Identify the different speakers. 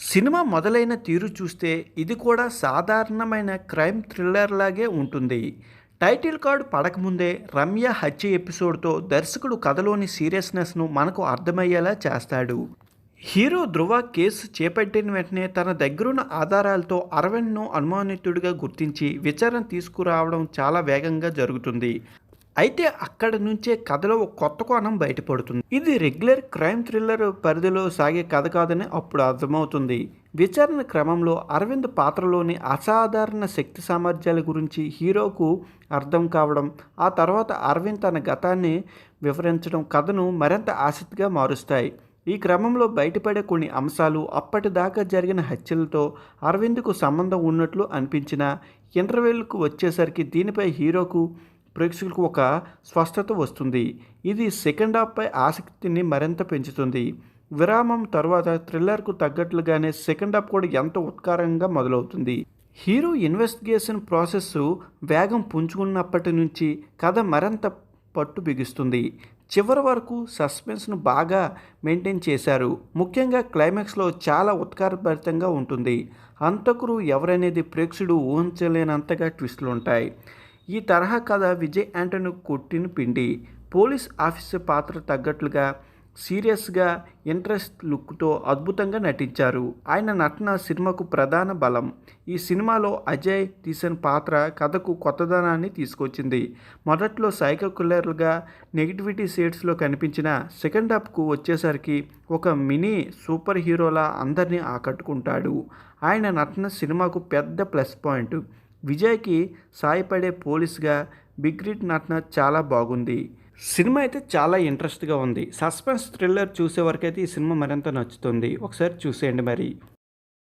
Speaker 1: Cinema మొదలైన తీరు చూస్తే ఇది కూడా సాధారణమైన క్రైమ్ థ్రిల్లర్ లాగే ఉంటుంది. టైటిల్ కార్డ్ పడకముందే రమ్య హత్య ఎపిసోడ్తో దర్శకుడు కథలోని సీరియస్నెస్ను మనకు అర్థమయ్యేలా చేస్తాడు. హీరో ధ్రువ కేసు చేపట్టిన వెంటనే తన దగ్గరున్న ఆధారాలతో అరవింద్ను అనుమానితుడిగా గుర్తించి విచారణ తీసుకురావడం చాలా వేగంగా జరుగుతుంది. అయితే అక్కడి నుంచే కథలో ఒక కొత్త కోణం బయటపడుతుంది. ఇది రెగ్యులర్ క్రైమ్ థ్రిల్లర్ పరిధిలో సాగే కథ కాదని అప్పుడు అర్థమవుతుంది. విచారణ క్రమంలో అరవింద్ పాత్రలోని అసాధారణ శక్తి సామర్థ్యాల గురించి హీరోకు అర్థం కావడం, ఆ తర్వాత అరవింద్ తన గతాన్ని వివరించడం కథను మరింత ఆసక్తిగా మారుస్తాయి. ఈ క్రమంలో బయటపడే కొన్ని అంశాలు అప్పటిదాకా జరిగిన హత్యలతో అరవింద్కు సంబంధం ఉన్నట్లు అనిపించిన ఇంటర్వెల్కు వచ్చేసరికి దీనిపై హీరోకు ప్రేక్షకులకు ఒక స్పష్టత వస్తుంది. ఇది సెకండ్ హాఫ్పై ఆసక్తిని మరింత పెంచుతుంది. విరామం తర్వాత థ్రిల్లర్కు తగ్గట్లుగానే సెకండ్ హాఫ్ కూడా ఎంతో ఉత్కారంగా మొదలవుతుంది. హీరో ఇన్వెస్టిగేషన్ ప్రాసెస్ వేగం పుంజుకున్నప్పటి నుంచి కథ మరింత పట్టు బిగుస్తుంది. చివరి వరకు సస్పెన్స్ను బాగా మెయింటైన్ చేశారు. ముఖ్యంగా క్లైమాక్స్లో చాలా ఉత్కంఠభరితంగా ఉంటుంది. హంతకుడు ఎవరనేది ప్రేక్షకుడు ఊహించలేనంతగా ట్విస్టులు ఉంటాయి. ఈ తరహా కథ విజయ్ యాంటనీ కొట్టిన పిండి. పోలీస్ ఆఫీసర్ పాత్ర తగ్గట్లుగా సీరియస్గా ఇంట్రెస్ట్ లుక్తో అద్భుతంగా నటించారు. ఆయన నటన సినిమాకు ప్రధాన బలం. ఈ సినిమాలో అజయ్ తీసిన పాత్ర కథకు కొత్తదనాన్ని తీసుకొచ్చింది. మొదట్లో సైకో కిల్లర్గా నెగిటివిటీ షేడ్స్లో కనిపించిన సెకండ్ హాఫ్కు వచ్చేసరికి ఒక మినీ సూపర్ హీరోలా అందరినీ ఆకట్టుకుంటాడు. ఆయన నటన సినిమాకు పెద్ద ప్లస్ పాయింట్. విజయ్కి సాయపడే పోలీస్గా బిగ్రిట్ నటన చాలా బాగుంది. సినిమా అయితే చాలా ఇంట్రెస్ట్గా ఉంది. సస్పెన్స్ థ్రిల్లర్ చూసే వరకైతే ఈ సినిమా మరింత నచ్చుతుంది. ఒకసారి చూసేయండి మరి.